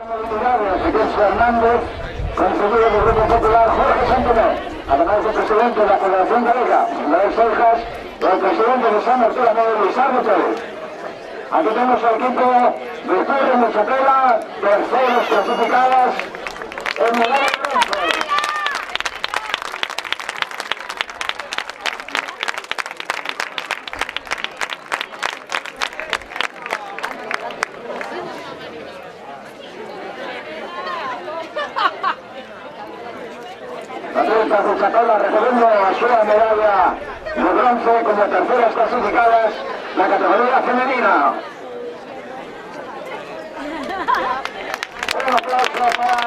Ezequiel Fernández, consejero del Grupo Popular Jorge Santomé, además del presidente de la Federación Galega, Manuel Seijas, y el presidente de San Bartolomé, Luis Pérez. Aquí tenemos al equipo de Torre Muchapela, terceros clasificadas en medalla de bronce. Atleta Muchapela recogiendo a su medalla de bronce como terceras clasificadas la categoría femenina. Un aplauso para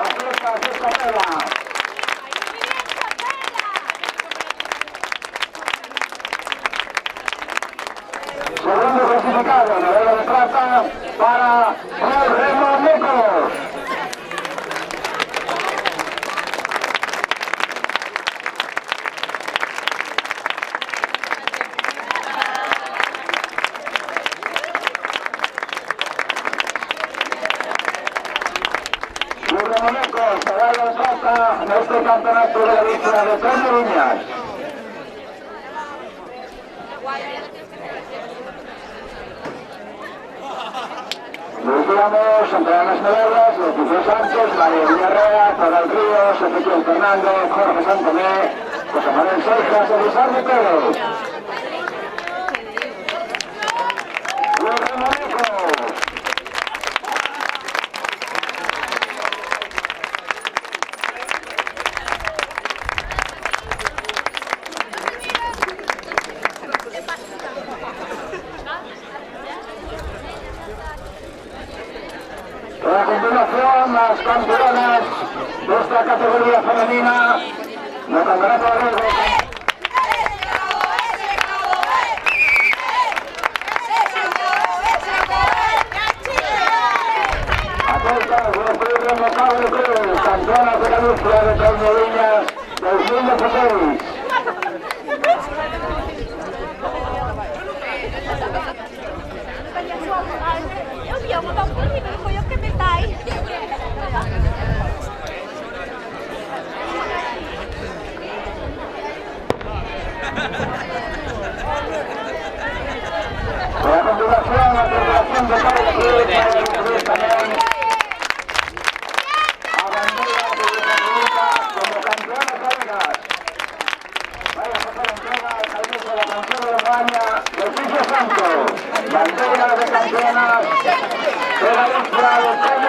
Atleta Muchapela. Segundo clasificado, medalla de plata para Jorge Mónicos. Medalla de plata en este campeonato de la isla de Tres Viñas. Decíamos, entre las medallas, Leticia Sánchez, María Villarreal, Coral Ríos, Ezequiel Fernández, Jorge Santomé, José Manuel Seijas, Elizardo Pérez. A continuación, las campeonas de esta categoría femenina del Campeonato Gallego. Atletas del Club Notable Cruz, campeonas de Galicia de Tres Viñas 2016. A continuación, la tripulación de Cabo Cruz para recibir también a bandera de República como campeonas galegas. Vaya a pasar entrega al alcalde de la canción de España, Leticia Santos, bandera de campeonas de la isla de Tres